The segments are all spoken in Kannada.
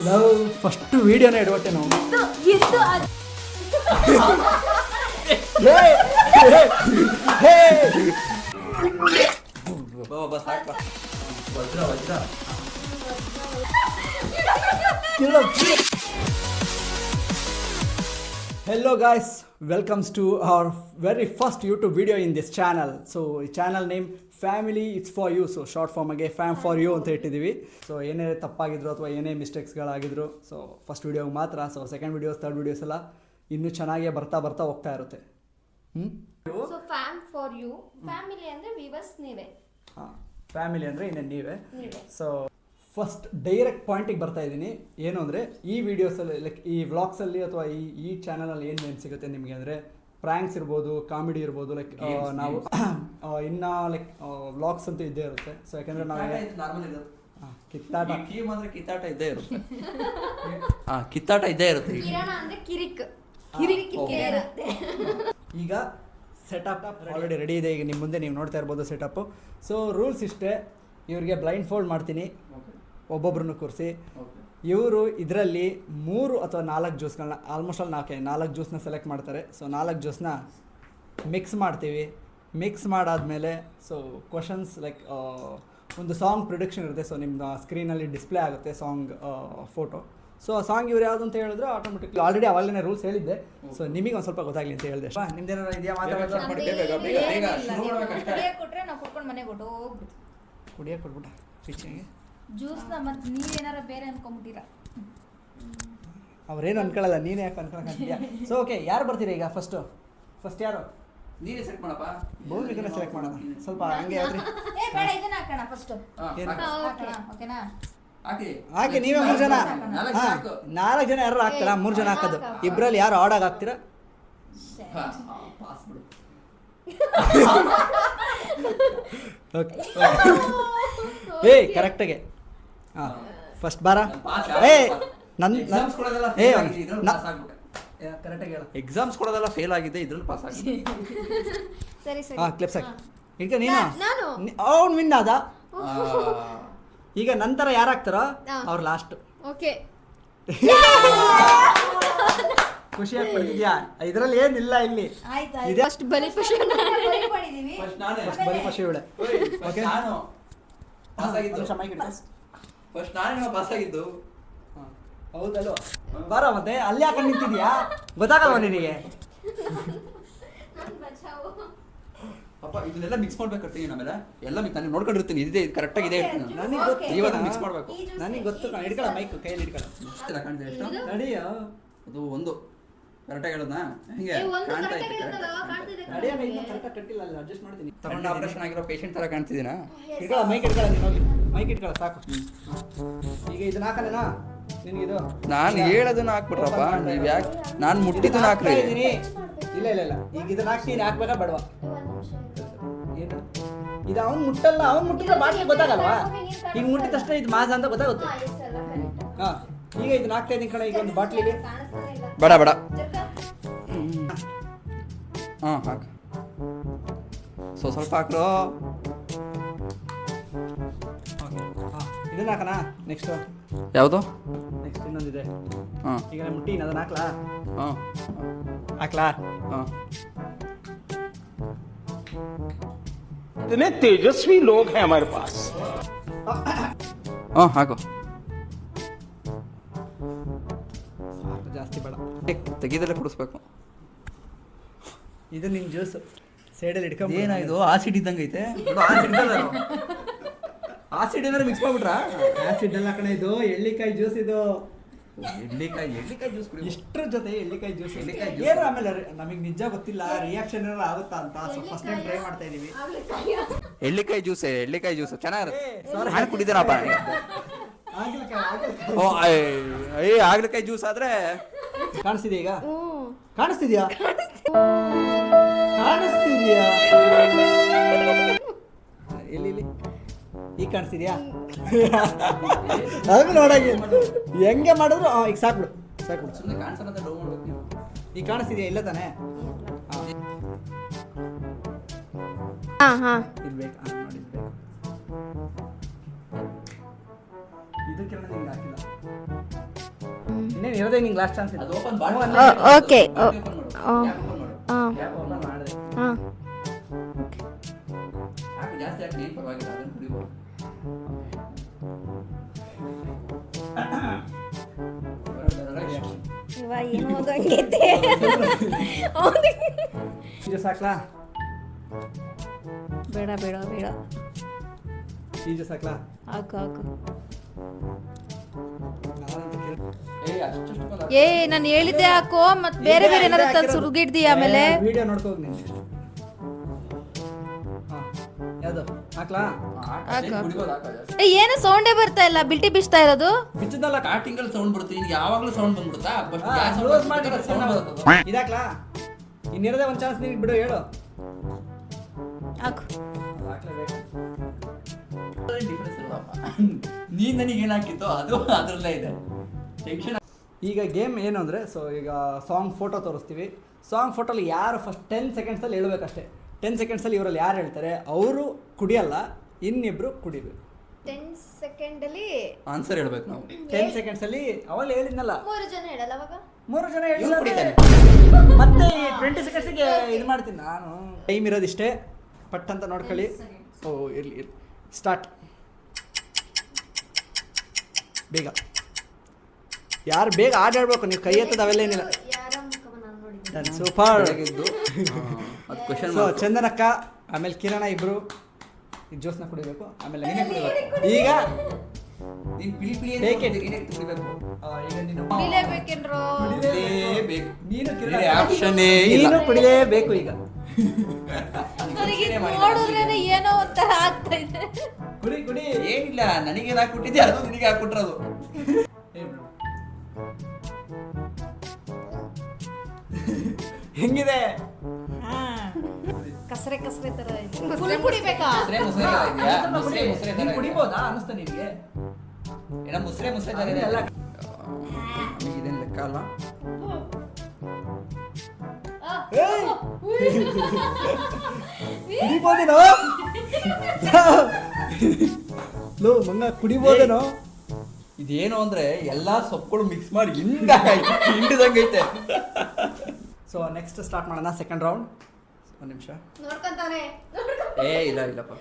ನಾವು ಫಸ್ಟ್ ವಿಡಿಯೋನ ಇಡವಟ್ಟೆ ನಾವು Hello guys, welcomes to our very first YouTube video in this channel. So channel name Family It's For You, so short form ಆಗಿ Fam For You ಅಂತ ಇಟ್ಟಿದ್ದೀವಿ. ಸೊ ಏನೇ ತಪ್ಪಾಗಿದ್ರು ಅಥವಾ ಏನೇ ಮಿಸ್ಟೇಕ್ಸ್ಗಳಾಗಿದ್ರು ಸೊ ಫಸ್ಟ್ ವಿಡಿಯೋಗೆ ಮಾತ್ರ, so second videos third videos ಎಲ್ಲ ಇನ್ನೂ ಚೆನ್ನಾಗೇ ಬರ್ತಾ ಹೋಗ್ತಾ ಇರುತ್ತೆ. So fam for you, family ಅಂದರೆ ವಿವರ್ಸ್ ನೀವೇ. ಹಾಂ, ಫ್ಯಾಮಿಲಿ ಅಂದರೆ ಇನ್ನೇನು ನೀವೇ. ಸೊ ಫಸ್ಟ್ ಡೈರೆಕ್ಟ್ ಪಾಯಿಂಟಿಗೆ ಬರ್ತಾ ಇದ್ದೀನಿ. ಏನು ಅಂದರೆ ಈ ವಿಡಿಯೋಸಲ್ಲಿ ಲೈಕ್ ಈ ವ್ಲಾಗ್ಸಲ್ಲಿ ಅಥವಾ ಈ ಚಾನಲಲ್ಲಿ ಏನು ಸಿಗುತ್ತೆ ನಿಮಗೆ ಅಂದರೆ ಪ್ರ್ಯಾಂಕ್ಸ್ ಇರ್ಬೋದು, ಕಾಮಿಡಿ ಇರ್ಬೋದು, ಲೈಕ್ ನಾವು ಇನ್ನು ಲೈಕ್ ವ್ಲಾಗ್ಸ್ ಅಂತೂ ಇದ್ದೇ ಇರುತ್ತೆ. ಸೊ ಯಾಕಂದರೆ ನಾವು ಕಿತ್ತಾಟ ಕಿತ್ತಾಟ ಇದ್ದೇ ಇರುತ್ತೆ. ಕಿತ್ತಾಟ ಇದ್ದೇ ಇರುತ್ತೆ. ಈಗ ಸೆಟಪ್ ಆಲ್ರೆಡಿ ರೆಡಿ ಇದೆ. ಈಗ ನಿಮ್ಮ ಮುಂದೆ ನೀವು ನೋಡ್ತಾ ಇರ್ಬೋದು ಸೆಟಪ್ಪು. ಸೊ ರೂಲ್ಸ್ ಇಷ್ಟೇ, ಇವ್ರಿಗೆ ಬ್ಲೈಂಡ್ ಫೋಲ್ಡ್ ಮಾಡ್ತೀನಿ ಒಬ್ಬೊಬ್ರನ್ನು ಕೂರಿಸಿ. ಇವರು ಇದರಲ್ಲಿ 3 ಅಥವಾ 4 ಜ್ಯೂಸ್ಗಳನ್ನ, ಆಲ್ಮೋಸ್ಟ್ ಆಲ್ 4 ಜ್ಯೂಸ್ನ ಸೆಲೆಕ್ಟ್ ಮಾಡ್ತಾರೆ. ಸೊ 4 ಜ್ಯೂಸ್ನ ಮಿಕ್ಸ್ ಮಾಡ್ತೀವಿ. ಮಿಕ್ಸ್ ಮಾಡಾದಮೇಲೆ ಸೊ ಕ್ವಶನ್ಸ್ ಲೈಕ್ ಒಂದು ಸಾಂಗ್ ಪ್ರೊಡಕ್ಷನ್ ಇರುತ್ತೆ. ಸೊ ನಿಮ್ಮ ಸ್ಕ್ರೀನಲ್ಲಿ ಡಿಸ್ಪ್ಲೇ ಆಗುತ್ತೆ ಸಾಂಗ್ ಫೋಟೋ. ಸೊ ಆ ಸಾಂಗ್ ಇವ್ರು ಯಾವುದು ಅಂತ ಹೇಳಿದ್ರೆ ಆಟೋಮೆಟಿಕ್ಲಿ ಆಲ್ರೆಡಿ ಅವಾಗಲೇ ರೂಲ್ಸ್ ಹೇಳಿದ್ದೆ. ಸೊ ನಿಮಗೆ ಒಂದು ಸ್ವಲ್ಪ ಗೊತ್ತಾಗಲಿ ಅಂತ ಹೇಳಿದೆ. ನಿಮ್ದೇನಾರ ಇದೆಯಾ ಮಾತಾಡೋದು? ಕುಡಿಯೋಕೆ ಕೊಟ್ಬಿಟ್ಟ ಟೀಚಿಂಗ್ಗೆ ಜ್ಯೂಸ್ನ ಮತ್ತೆ ನೀವೇನಾರ ಬೇರೆ ಅನ್ಕೊಂಬಿಟ್ಟಿರಾ? ಅವ್ರೇನು ಅನ್ಕೊಳ್ಳಲ್ಲ, ನೀನೇ ಯಾಕೆ ಅನ್ಕೊಳಕ್ಕಾಗ್ತೀಯಾ? ಸೊ ಓಕೆ, ಯಾರು ಬರ್ತೀರಾ ಈಗ? ಫಸ್ಟ್ ಯಾರು? ನೀನೇ ಸೆಟ್ ಮಾಡಪ್ಪ. ಬಹುತೇಕ ಸೆಲೆಕ್ಟ್ ಮಾಡೋಣ. ಸ್ವಲ್ಪ ಹಂಗೆ ಆದ್ರೆ ಬೇಡ, ಇದನ್ನ ಹಾಕೋಣ ಫಸ್ಟ್. ಓಕೆನಾ? ಹಾಕಿ ನೀವೇ 3 ಜನ. 4 ಜನ ಯಾರು ಹಾಕ್ತಾರಾ? 3 ಜನ ಹಾಕೋದು. ಇಬ್ಬರಲ್ಲಿ ಯಾರು ಆಡಾಗ ಹಾಕ್ತೀರಾ? ಏ ಕರೆಕ್ಟಾಗೆ ಹಾಂ ಫಸ್ಟ್ ಬಾರ. ಕರೆಕ್ಟಾಗಿ ಹೇಳ. ಎಕ್ಸಾಮ್ಸ್ ಕೊಡೋದೆಲ್ಲ ಫೇಲ್ ಆಗಿದೆ, ಇದ್ರಲ್ಲಿ ಪಾಸ್ ಆಗಿದೆ. ಸರಿ ಸರಿ. ಹಾಂ ಕ್ಲಿಪ್ಸ್ ಹಾಕಿ. ಈಗ ನೀನು ಅವ್ನು ವಿನ್ ಆದ. ಈಗ ನಂತರ ಯಾರು ಹಾಕ್ತಾರೋ ಅವ್ರು ಲಾಸ್ಟ್. ಓಕೆ, ಖುಷಿ ಆಗ್ಬಿಡ್ತಿದ್ಯಾ? ಇದರಲ್ಲಿ ಏನಿಲ್ಲ ಇಲ್ಲಿ. ಇದೆ ಫಸ್ಟ್ ಬಲಿಪಶು ಮಾಡಿದೀವಿ. ಫಸ್ಟ್ ಬಲಿಪಶು ಇವಳೆ. ಓಕೆ, ನಾನು ಪಾಸ್ ಆಗಿದ್ದು. ಫಸ್ಟ್ ನಾನೇ ಪಾಸ್ ಆಗಿದ್ದು. ಹೌದಲ್ವ? ಬಾರ ಮತ್ತೆ ಅಲ್ಲಿ ಯಾಕೆ ನಿಂತಿದ್ಯಾ? ಗೊತ್ತಾಗಲ್ವ ನಿನಗೆ? ಅಪ್ಪ ಇದನ್ನೆಲ್ಲ ಮಿಕ್ಸ್ ಮಾಡ್ಬೇಕಾಗ್ತೀನಿ. ಆಮೇಲೆ ಎಲ್ಲ ನಾನು ನೋಡ್ಕೊಂಡಿರ್ತೀನಿ, ಇದೇ ಕರೆಕ್ಟಾಗಿ ಇದೆ ಇರ್ತೀನಿ. ನನಗೆ ಗೊತ್ತು, ಇವಾಗ ಮಿಕ್ಸ್ ಮಾಡಬೇಕು. ನನಗೆ ಗೊತ್ತು. ಹಿಡ್ಕೊಳ್ಳ ಮೈಕ್ ಕೈಯಲ್ಲಿ ಹಿಡ್ಕೊಳ್ಳ. ಕಾಣ್ತಿದೆ ಎಷ್ಟು? ನಡಿಯೋ. ಅದು ಒಂದು ಕರೆಕ್ಟಾಗಿ ಹೇಳೋದಾ? ಹಿಂಗೆ ಕಾಣ್ತಾ ಇತ್ತು. ಕರೆಕ್ಟಾಗಿ ಕಟ್ಟಿಲ್ಲ, ಅಲ್ಲಿ ಅಡ್ಜಸ್ಟ್ ಮಾಡ್ತೀನಿ. ತಗೊಂಡು ಆಪರೇಷನ್ ಆಗಿರೋ ಪೇಷಂಟ್ ಥರ ಕಾಣ್ತಿದ್ದೀನಾ? ಹಿಡ್ಕೊಳ್ಳ ಮೈಕ್ ಹಿಡ್ಕೊಳ್ಳ. ನೀನು ಹೋಗಿ ಮೈಕ್ ಹಿಡ್ಕೊಳ್ಳ ಸಾಕು. ಈಗ ಇದನ್ನ ಹಾಕಲೇನಾ ನಿನಗಿದು? ನಾನು ಹೇಳೋದನ್ನ ಹಾಕ್ಬಿಟ್ರಪ್ಪ, ನೀವು ಯಾಕೆ? ನಾನು ಮುಟ್ಟಿದ್ದನ್ನ ಹಾಕ್ರಿ. ಇಲ್ಲ ಈಗ ಇದನ್ನ ಹಾಕ್ತೀನಿ. ಹಾಕ್ಬೇಕಾ ಬೇಡವಾ? ಏನು ಇದು? ಅವ್ನು ಮುಟ್ಟಲ್ಲ. ಅವ್ನು ಮುಟ್ಟಿದ್ರೆ ಬಾಟ್ಲಿ ಗೊತ್ತಾಗಲ್ವಾ? ಈಗ ಮುಟ್ಟಿದಷ್ಟೇ ಇದು ಮಾಜ ಅಂತ ಗೊತ್ತಾಗುತ್ತೆ. ಹಾಂ, ಈಗ ಇದನ್ನ ಹಾಕ್ತಾ ಇದ್ದೀನಿ ಕಣ. ಈಗ ಒಂದು ಬಾಟ್ಲಿಲಿ ಬೇಡ ಹಾಂ ಹಾಕು. ಸ್ವಲ್ಪ ಹಾಕ್ರು. ಇದನ್ನ ಹಾಕಣ. ನೆಕ್ಸ್ಟು ಯಾವುದು? ನೆಕ್ಸ್ಟ್ ಇನ್ನೊಂದಿದೆ. ಹಾಂ, ಈಗ ನಾನು ಮುಟ್ಟಿನ ಅದನ್ನ ಹಾಕ್ಲಾ? ಹಾಂ ಹಾಕ್ಲಾ? ಹಾಂ. इतने तेजस्वी लोग हैं हमारे पास. ಹಾಂ ಹಾಕು. ಜಾಸ್ತಿ ಬೇಡ, ತೆಗೆದಲ್ಲೇ ಕುಡಿಸ್ಬೇಕು. ಇದು ನಿನ್ನ ಜ್ಯೂಸ್ ಸೈಡಲ್ಲಿ ಇಟ್ಕೊಂಡು. ಏನಾಯ್ತು? ಆಸಿಡ್ ಇದ್ದಂಗೆ ಐತೆ. ಆಸಿಡ್ ಏನಾರು ಮಿಕ್ಸ್ ಮಾಡ್ಬಿಟ್ರಾ? ಆಸಿಡ್ ಎಲ್ಲ ಕಣ, ಇದು ಎಳ್ಳಿಕಾಯಿ ಜ್ಯೂಸ್. ಇದು ಎಳ್ಳಿಕಾಯಿ ಜ್ಯೂಸ್ ಕುಡಿ. ಇಷ್ಟರ ಜೊತೆ ಎಳ್ಳಿಕಾಯಿ ಜ್ಯೂಸ್. ಏನು ಆಮೇಲೆ ನಮಗೆ ನಿಜ ಗೊತ್ತಿಲ್ಲ ರಿಯಾಕ್ಷನ್ ಏನಾರು ಆಗುತ್ತಾ ಅಂತ. ಸೊ ಫಸ್ಟ್ ಟೈಮ್ ಟ್ರೈ ಮಾಡ್ತಾ ಇದೀವಿ. ಎಳ್ಳಿಕಾಯಿ ಜ್ಯೂಸ್ ಚೆನ್ನಾಗಿರುತ್ತೆ. ಹಣ್ಣು ಕುಡಿದೇನಪ್ಪ. ಆಗ್ಲಿಕಾಯಿ ಜ್ಯೂಸ್ ಆದ್ರೆ ಕಾಣಿಸ್ತಿದ್ಯಾ? ಈಗ ಕಾಣಿಸ್ತಿದ್ಯಾ? ಎಲ್ಲಿ ಈಗ ಕಾಣಿಸ್ತಿದ್ಯಾ? ಅದು ನೋಡಂಗೆ ಹೆಂಗೆ ಮಾಡಿದ್ರು ಈಗ ಸಾಕ್ಬಿಡು. ಸುಮ್ಮನೆ ಕಾಣಿಸೋಣ ಡೌ ಮಾಡ್ಬೇಕು ನೀವು. ಈಗ ಕಾಣಿಸ್ತಿದ್ಯಾ? ಇಲ್ಲ ತಾನೇ? ಇರ್ಬೇಕು. ನೋಡಿರ್ಬೇಕು. ಇದು ಕಿರಣ ನಿಮ್ಗೆ ಹಾಕಿಲ್ಲ. ಇನ್ನೇನು ಇರೋದೇ ನಿಂಗೆ ಲಾಸ್ಟ್ ಚಾನ್ಸ್ ಅದು ಇದು ಓಪನ್ ಓಕೆ ಮಾಡಿದೆ ಹಾಂ ಜಾಸ್ತಿ ಹಾಕಿ ಪರವಾಗಿಲ್ಲ ಅದನ್ನು ಕುಡಿಬೋದು. ಇವ ಏನು ಹೋಗಂಗೈತೆ ಇದು ಸಾಕ್ಲಾ ಬೇಡ ಬೇಡ ಬೇಡ ಇದು ಸಾಕ್ಲಾ ಹಾಕು ಹಾಕು ಏ ಅಷ್ಟು ಏ ನಾನು ಹೇಳಿದ್ದೆ ಹಾಕೋ ಮತ್ ಬೇರೆ ಬೇರೆ ಏನಾದ್ರು ತಂದು ಸುರುಗಿಡ್ದಿ ಆಮೇಲೆ ವಿಡಿಯೋ ನೋಡ್ಕೋಗಿ ನೀನು ಯಾವುದು ಹಾಕ್ಲಾ ಕುಡಿಬೋದು ಹಾಕ ಜಾಸ್ತಿ. ಏ ಏನು ಸೌಂಡೇ ಬರ್ತಾ ಇಲ್ಲ ಬಿಲ್ಟಿ ಬಿಚ್ತಾ ಇರೋದು ಬಿಚ್ಚದಲ್ಲ ಸ್ಟಾರ್ಟಿಂಗ್ ಅಲ್ಲಿ ಸೌಂಡ್ ಬರುತ್ತೆ ಈಗ ಯಾವಾಗಲೂ ಸೌಂಡ್ ಬಂದ್ಬಿಡುತ್ತಾ ಬಟ್ ಗ್ಯಾಸ್ ಕ್ಲೋಸ್ ಮಾಡಿ ಸೌಂಡ್ ಬರುತ್ತೆ ಇದಾಕ್ಲಾ ಇನ್ನಿರೋದೇ ಒಂದು ಚಾನ್ಸ್ ನಿನಗೆ ಬಿಡು ಹೇಳು ಹಾಕು ಹಾಕ್ಲೇಬೇಕು ಡಿಫ್ರೆನ್ಸ್ ಇಲ್ವಪ್ಪ ನೀನ್ ನನಗೆ ಏನ್ ಹಾಕಿತ್ತು ಅದು ಅದ್ರಲ್ಲೇ ಇದೆ ಟೆನ್ಷನ್. ಈಗ ಗೇಮ್ ಏನು ಅಂದರೆ ಸೊ ಈಗ ಸಾಂಗ್ ಫೋಟೋ ತೋರಿಸ್ತೀವಿ ಸಾಂಗ್ ಫೋಟೋಲಿ ಯಾರು ಫಸ್ಟ್ 10 ಸೆಕೆಂಡ್ಸಲ್ಲಿ ಹೇಳ್ಬೇಕಷ್ಟೇ 10 ಸೆಕೆಂಡ್ಸಲ್ಲಿ ಇವರಲ್ಲಿ ಯಾರು ಹೇಳ್ತಾರೆ ಅವರು ಕುಡಿಯಲ್ಲ ಇನ್ನಿಬ್ರು ಕುಡಿಬೇಕು 10 ಸೆಕೆಂಡಲ್ಲಿ ಆನ್ಸರ್ ಹೇಳ್ಬೇಕು ನಾವು. 10 ಸೆಕೆಂಡ್ಸಲ್ಲಿ ಅವಳು ಹೇಳಿದ್ನಲ್ಲ 3 ಜನ ಹೇಳಲ್ಲ ಅವಾಗ 3 ಜನ ಇವ್ನು ಹೇಳಿಲ್ಲ ಕುಡಿತಾನೆ. ಮತ್ತೆ 20 ಸೆಕೆಂಡ್ಸಿಗೆ ಇದು ಮಾಡ್ತೀನಿ ನಾನು ಟೈಮ್ ಇರೋದಿಷ್ಟೇ ಪಟ್ ಅಂತ ನೋಡ್ಕೊಳ್ಳಿ ಓ ಇರಲಿ ಇರಲಿ ಸ್ಟಾರ್ಟ್ ಬೇಗ ಯಾರು ಬೇಗ ಆಡಾಡ್ಬೇಕು ನೀವು ಕೈ ಎತ್ತದ ಅವೆಲ್ಲ ಏನಿಲ್ಲ ಯಾರ ಮುಖವ ನಾನು ನೋಡಿದ್ದೆ ಸೂಪರ್ ಬೆಳಗ್ಗೆದ್ದು ಅದು ಕ್ವಶನ್ ಸೊ ಚಂದನಕ್ಕ ಆಮೇಲೆ ಕಿರಣ ಇಬ್ರು ಇದು ಜ್ಯೂಸ್ನ ಕುಡಿಬೇಕು ಆಮೇಲೆ ನೀನೇ ಕುಡಿಬೇಕು ಈಗ ನೀನ್ ಪಿಳಿ ಪಿಳಿ Take it. ಏನೇ ಕುಡಿಬೇಕು ಈಗ ನೀನು ಕುಡಿಲೇಬೇಕೇನ್ರೋ ಕುಡಿಲೇಬೇಕು. ನೀನು ಬೇರೆ ಆಪ್ಷನ್ನೇ ಇಲ್ಲ. ನೀನು ಕುಡಿಲೇಬೇಕು ಈಗ ನನಗೆ ಇದ್ ನೋಡಿದ್ರೇನೆ ಏನೋ ಒಂಥರ ಆಗ್ತಾ ಇದೆ ಕುಡಿ ಕುಡಿ ಏನಿಲ್ಲ ನನಗೇನು ಹಾಕ್ಬಿಟ್ಟಿದ್ದೆ ಅದು ನಿನಗೆ ಹಾಕ್ಬಿಟ್ರದು. ಹೆಂಗಿದೆ ಕಸರೆ ಕಸರೆ ತರ ಇದೆ ಫುಲ್ ಕುಡಿಬೇಕಾ ಮುಸ್ರೆ ಮುಸ್ರೆ ತರ ಇದೆಯಾ? ಮುಸ್ರೆ ಮುಸ್ರೆ ತರ ನೀನು ಇದೆಯಾ? ಕುಡಿಬೋದಾ ಅನಿಸ್ತಾ ನಿನಗೆ ಏನೋ ಮುಸ್ರೆ ಮುಸ್ರೆ ತರ ಇದೆ ಅಲ್ಲ. ನಮಗೆ ಇದೇನು ಲೆಕ್ಕ ಅಲ್ಲ. ಏಯ್! ಕುಡಿಬೋದೇನೋ ಲೋ ಮಂಗ ಕುಡಿಬೋದೇನೋ ಇದೇನು ಅಂದ್ರೆ ಎಲ್ಲಾ ಸೊಪ್ಪುಗಳು ಮಿಕ್ಸ್ ಮಾಡಿ ಹಿಂಡಿದಂಗೈತೆ. ಸೊ ನೆಕ್ಸ್ಟ್ ಸ್ಟಾರ್ಟ್ ಮಾಡೋಣ ಸೆಕೆಂಡ್ ರೌಂಡ್ ಒಂದು ನಿಮಿಷ ನೋಡ್ಕೊಂತಾನೆ ಏ ಇಲ್ಲ ಇಲ್ಲಪ್ಪ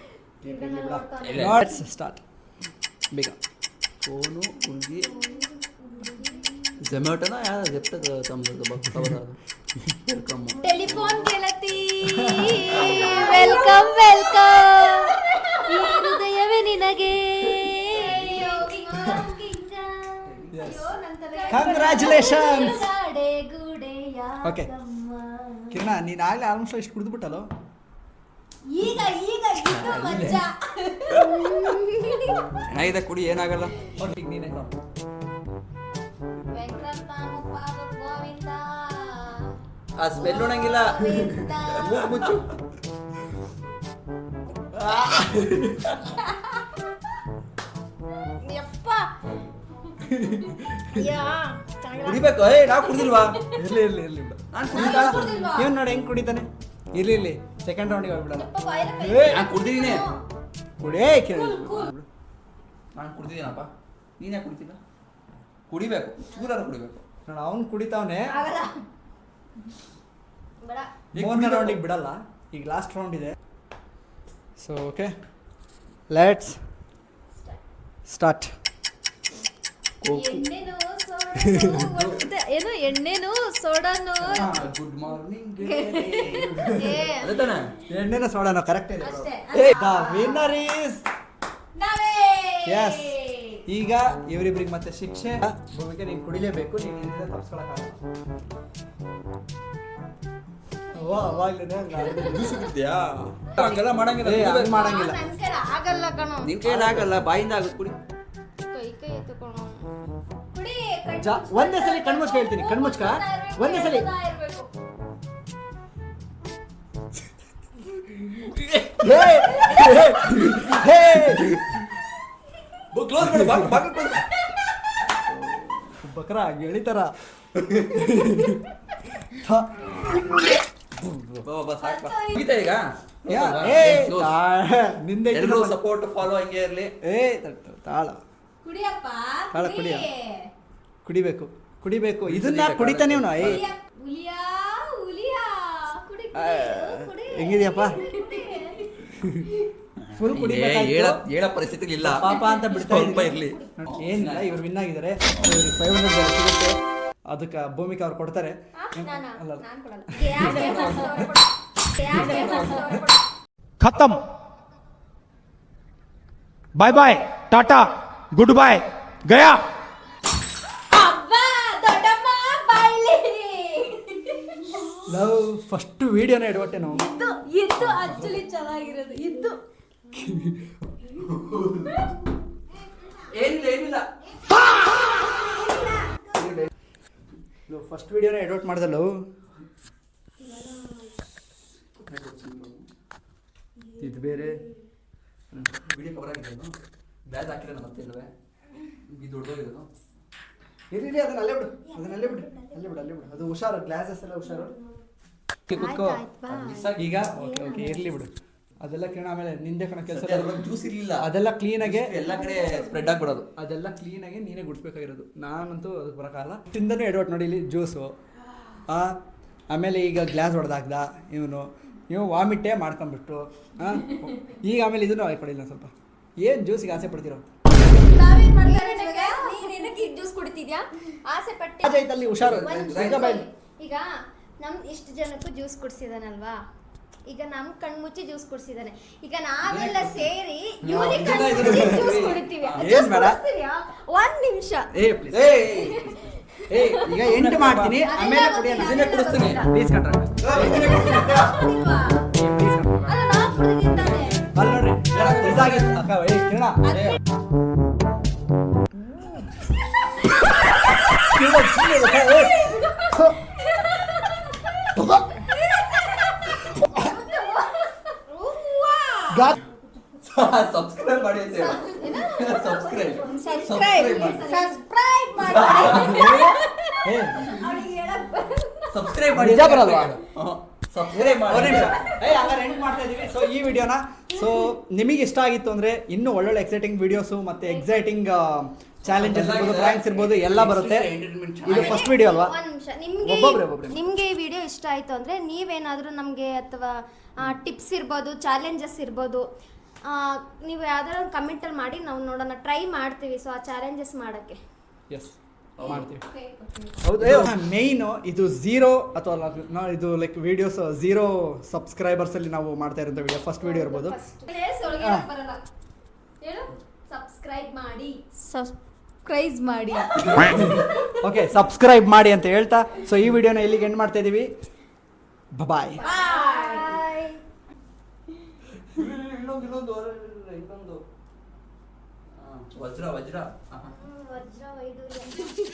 ಇಲ್ಲ. ಲೆಟ್ಸ್ ಸ್ಟಾರ್ಟ್ ಬೇಗ ಫೋನು ಹುಡುಗಿ ಝೊಮ್ಯಾಟೋನ ಯಾರು ಜೆಪ್ಟದ ತಮ್ಮದು ಭಕ್ತವರ ವೆಲ್ಕಮ್. ಟೆಲಿಫೋನ್ ಗೆಳತಿ ವೆಲ್ಕಮ್ ವೆಲ್ಕಮ್ ಈ ಹೃದಯವೇ ನಿನಗೆ ಕಂಗ್ರ್ಯಾಚುಲೇಷನ್ಸ್ ಓಕೆ ಕಿರಣ ನೀನು ಆಗಲೇ ಆಲ್ಮೋಸ್ಟ್ ಇಷ್ಟು ಕುಡಿದ್ಬಿಟ್ಟಲ್ಲೋ ಈಗ ಈಗ ಇದು ಮಜಾ ಚೆನ್ನಾಗಿದೆ ಕುಡಿ ಏನಾಗಲ್ಲ. ಈಗ ನೀನೇ ವೆಂಕಟರಮಣ ಗೋವಿಂದ ಆ ಸ್ಮೆಲ್ ಉಣಂಗಿಲ್ಲ. ಗೋವಿಂದ. ಮೂಗು ಮುಚ್ಚು. ಯಪ್ಪ ಯಾ ಚೆನ್ನಾಗಿಲ್ಲ. ಕುಡಿಬೇಕು. ಏ ನಾವು ಕುಡಿದಿಲ್ವಾ? ಇರ್ಲಿ ಇರ್ಲಿ ಇರ್ಲಿ ನಾನು ನಾನು ಕುಡ್ದಿಲ್ವಾ? ಇವನು ನೋಡಿ ಹೆಂಗ್ ಕುಡಿತಾನೆ ಇರ್ಲಿ ಇರ್ಲಿ ಸೆಕೆಂಡ್ ರೌಂಡಿಗೆ ಹೋಗ್ಬಿಡೋಣ ಯಪ್ಪ ಬಾಯಿಲೆ ಕೈ ಏ, ನಾನು ಕುಡ್ದಿದ್ದೀನಿ. ಕುಡಿಯೇ ಕಿರಣ ನಾನು ಕುಡ್ದಿದ್ದೀನಪ್ಪ. ನೀನ್ ಯಾಕೆ ಕುಡಿತಿಲ್ಲ? ಕುಡಿಬೇಕು, ಚೂರಾರು ಕುಡಿಬೇಕು. ನೋಡು ಅವ್ನು ಕುಡಿತಾವನೆ ಆಗಲ್ಲ ಬೇಡ ಮೂರನೇ ರೌಂಡಿಗೆ ಬಿಡಲ್ಲ ಈಗ ಲಾಸ್ಟ್ ರೌಂಡ್ ಇದೆ ಸೊ ಓಕೆ ಲೆಟ್ಸ್ ಸ್ಟಾರ್ಟ್ ಎಣ್ಣೆನು ಸೋಡನು ಒಂದೇ ಏನು ಎಣ್ಣೆನು ಸೋಡನು ಗುಡ್ ಮಾರ್ನಿಂಗ್. ಏ ಅದೇ ತಾನೆ? ಎಣ್ಣೆನ ಸೋಡಾನ ಕರೆಕ್ಟ್ ಇದೆ ಅಷ್ಟೇ. ದ ವಿನ್ನರ್ ಈಸ್ ನಾವೇ ಎಸ್ ಈಗ ಇವರಿಬ್ರಿಗೆ ಮತ್ತೆ ಶಿಕ್ಷೆ ಭೂಮಿಕೆ ನೀನು ಕುಡಿಲೇಬೇಕು ನೀನು ಇದರಿಂದ ತಪ್ಪಿಸ್ಕೊಳಕ್ಕಾಗಲ್ಲ ಹಂಗೆಲ್ಲ ಮಾಡಂಗಿಲ್ಲ. ಏ, ಹಂಗ್ ಕುಡಿಬೇಕು. ಮಾಡಂಗಿಲ್ಲ ನನ್ ಕೈಲಿ ಆಗಲ್ಲ ಕಣೋ ನಿನ್ ಕೈಯಲ್ಲಿ ಆಗಲ್ಲ, ಬಾಯಿಂದ ಆಗುತ್ತೆ ಕುಡಿ. ಕೈ ಕೈ ಎತ್ತು ಕಣೋ ಕುಡಿ ಒಂದೇ ಸಲ ಕಣ್ಮುಚ್ಕ ಹೇಳ್ತೀನಿ ಕಣ್ಮುಚ್ಕ ಒಂದೇ ಸಲ ಕ್ಲೋಸ್ ಮಾಡು, ಬಾಗಿಲು close ಮಾಡು. ಬಕ್ರ ಎಳಿತಾರ ಬಾ, ಬಾ, ಸಾಕು ಬಾ. ಮುಗೀತಾ ಈಗ? Close. ನಿಂದೆ ಎಲ್ರೂ ಸಪೋರ್ಟ್ ಫಾಲೋ ಹಂಗೆ ಇರ್ಲಿ. ತಾಳ ಕುಡಿಯಪ್ಪ ತಾಳ ಕುಡಿಯ ಕುಡಿಬೇಕು ಕುಡಿಬೇಕು ಇದನ್ನ ಕುಡಿತಾನೆ ಅವನು ಹುಲಿಯಾ ಹುಲಿಯಾ ಕುಡಿ ಕುಡಿ ಹೆಂಗಿದ್ಯಪ್ಪ ಫುಲ್ ಕುಡಿಬೇಕಾಯ್ತು ಹೇಳ ಪರಿಸ್ಥಿತಿ ಇಲ್ಲ ಪಾಪ ಅಂತ ಬಿಡ್ತಾ ಸ್ವಲ್ಪ ಇರ್ಲಿ ಏನಿಲ್ಲ ಇವ್ರು ವಿನ್ ಆಗಿದ್ದಾರೆ 500 ಸಿಗುತ್ತೆ ಅದಕ್ಕೆ ಭೂಮಿಕಾ ಅವ್ರು ಕೊಡ್ತಾರೆ ಅಲ್ಲ ನಾನು ಕೊಡಲ್ಲ खत्म bye bye tata good bye गया ಅಬ್ಬಾ ದೊಡ್ಡಮ್ಮ ಬಾಯ್ಲಿ ನಾವು ಫಸ್ಟ್ ವಿಡಿಯೋನ ಇಡ್ವಟ್ಟೆ ನಾವು ಇದ್ದು ಆಕ್ಚುಲಿ ಚೆನ್ನಾಗಿರೋದು ಇದ್ದು ಏನಿಲ್ಲ ಫಸ್ಟ್ ವಿಡಿಯೋನ ಎಡಿಟ್ ಮಾಡ್ದಲ್ಲ ಇದು ಬೇರೆ ವಿಡಿಯೋ ಕವರ್ ಆಗಿದೆ ಬ್ಯಾಗ್ ಹಾಕಿರೋಣ ಮತ್ತೆ ಇಲ್ಲವೇ ಇದು ದೊಡ್ಡೋಗಿರೋದು ಇರ್ಲಿ ಅದನ್ನ ಅಲ್ಲೇ ಬಿಡು ಅಲ್ಲೇ ಬಿಡು ಅದು ಹುಷಾರು ಗ್ಲಾಸಸ್ ಎಲ್ಲ ಹುಷಾರು ಕೂತ್ಕೋ ಈಗ ಓಕೆ ಇರ್ಲಿ ಬಿಡು ಅದೆಲ್ಲ ಕಿರಣ ಆಮೇಲೆ ನಿಂದೆ ಕಣ ಕೆಲಸ ಜ್ಯೂಸ್ ಇರಲಿಲ್ಲ ಅದೆಲ್ಲ ಕ್ಲೀನಾಗೆ ಎಲ್ಲ ಕಡೆ ಸ್ಪ್ರೆಡ್ ಆಗ್ಬಿಡೋದು ಅದೆಲ್ಲ ಕ್ಲೀನಾಗಿ ನೀನೇ ಗುಡಿಸ್ಬೇಕಾಗಿರೋದು ನಾನಂತೂ ಅದಕ್ಕೆ ಬರೋಕ್ಕಾಗಲ್ಲ ತಿಂದನೂ ಎಡವಟ್ಟು ನೋಡಿ ಇಲ್ಲಿ ಜ್ಯೂಸು ಆಮೇಲೆ ಈಗ ಗ್ಲಾಸ್ ಹೊಡೆದಾಕ್ದ ನೀವು ವಾಮಿಟ್ಟೇ ಮಾಡ್ಕೊಂಬಿಟ್ಟು ಈಗ ಆಮೇಲೆ ಇದನ್ನು ಕೊಡಿಲ್ಲ ಸ್ವಲ್ಪ ಏನು ಜ್ಯೂಸಿಗೆ ಆಸೆ ಪಡ್ತಿರೋ ನಾವೇನ್ ಮಾಡ್ತಾರೆ ನಿಮಗೆ ನೀನ್ ಏನಕ್ಕೆ ಈ ಜ್ಯೂಸ್ ಕುಡಿತಿದ್ಯಾ ಆಸೆ ಪಟ್ಟಿ ಅಲ್ಲಿ ಹುಷಾರು ಈಗ ನಮ್ ಇಷ್ಟು ಜನಕ್ಕೂ ಜ್ಯೂಸ್ ಕುಡಿಸಿದಾನಲ್ವಾ ಈಗ ನಮ್ ಕಣ್ಮುಚ್ಚಿ ಜ್ಯೂಸ್ ಕುಡಿಸಿದಾನೆ ಈಗ ನಾವೆಲ್ಲ ಸೇರಿ ಇವ್ರಿಗೆ ಕಣ್ಮುಚ್ಚಿ ಜ್ಯೂಸ್ ಕುಡಿತೀವಿ ಏನ್ ಬೇಡ? ಒಂದ್ ನಿಮಿಷ ಈಗ ಎಂಟು ಮಾಡ್ತೀನಿ ಆಮೇಲೆ ಕುಡಿಯೋಣ ಇದನ್ನೇ ಕುಡಿಸ್ತೀನಿ ಪ್ಲೀಸ್ ಕಂಡ್ರೆ ಅಲ್ಲ ನಾನ್ ಕುಡಿದಿದ್ದಾನೆ ಅಲ್ಲಿ ನೋಡ್ರಿ ಇದಾಗಿತ್ತು ಅಕ್ಕ ಕಿರಣ ಸಬ್ಸ್ಕ್ರೈಬ್ ಮಾಡಿ ಅಂತ ಸಬ್ಸ್ಕ್ರೈಬ್ ಸಬ್ಸ್ಕ್ರೈಬ್ ಮಾಡಿ ಅವ್ರಿಗೆ ಹೇಳಕ್ ಸಬ್ಸ್ಕ್ರೈಬ್ ಮಾಡಿ ನಿಜ ಬರಲ್ವಾ? ಸಬ್ಸ್ಕ್ರೈಬ್ ಮಾಡಿ ಹಂಗಾರೆ ಎಂಡ್ ಮಾಡ್ತಾ ಇದೀವಿ ಸೊ ಈ ವಿಡಿಯೋನ ಸೊ ನಿಮಗೆ ಇಷ್ಟ ಆಗಿತ್ತು ಅಂದ್ರೆ ಇನ್ನೂ ಒಳ್ಳೊಳ್ಳೆ ಎಕ್ಸೈಟಿಂಗ್ ವಿಡಿಯೋಸು ಮತ್ತೆ ಎಕ್ಸೈಟಿಂಗ್ ಚಾಲೆಂಜಸ್ ಇರ್ಬೋದು ಪ್ರಾಂಕ್ಸ್ ಇರ್ಬೋದು ಎಲ್ಲ ಬರುತ್ತೆ ಇದು ಫಸ್ಟ್ ವಿಡಿಯೋ ಅಲ್ವಾ ಒಂದ್ ನಿಮಿಷ ಒಬ್ಬೊಬ್ರೆ. ನಿಮ್ಗೆ ಈ ವಿಡಿಯೋ ಇಷ್ಟ ಆಯ್ತು ಅಂದ್ರೆ ನೀವೇನಾದ್ರೂ ನಮ್ಗೆ ಅಥವಾ ಟಿಪ್ಸ್ ಇರ್ಬೋದು ಚಾಲೆಂಜಸ್ ಇರ್ಬೋದು ನೀವು ಯಾವ್ದಾರ ಒಂದು ಕಮೆಂಟಲ್ಲಿ ಮಾಡಿ ನಾವು ನೋಡೋಣ ಟ್ರೈ ಮಾಡ್ತೀವಿ ಸೊ ಆ ಚಾಲೆಂಜಸ್ ಮಾಡಕ್ಕೆ ಎಸ್ ಮಾಡ್ತೀವಿ ಹೌದು ಮೇಯ್ನು ಇದು ಝೀರೋ ಅಥವಾ ಇದು ಲೈಕ್ ವಿಡಿಯೋಸ್ ಝೀರೋ ಸಬ್ಸ್ಕ್ರೈಬರ್ಸ್ ಅಲ್ಲಿ ನಾವು ಮಾಡ್ತಾ ಇರೋಂಥ ವಿಡಿಯೋ ಫಸ್ಟ್ ವಿಡಿಯೋ ಇರ್ಬೋದು ಸಬ್ಸ್ಕ್ರೈಬ್ ಮಾಡಿ ಸಬ್ಸ್ಕ್ರೈಬ್ ಮಾಡಿ ಓಕೆ ಸಬ್ಸ್ಕ್ರೈಬ್ ಮಾಡಿ ಅಂತ ಹೇಳ್ತಾ ಸೊ ಈ ವಿಡಿಯೋನ ಇಲ್ಲಿಗೆ ಎಂಡ್ ಮಾಡ್ತಾ ಇದೀವಿ ಬಾಯ್ ಬಾಯ್ ಇನ್ನೊಂದು ವಜ್ರ ವಜ್ರ ವೈಡೂರ್ಯ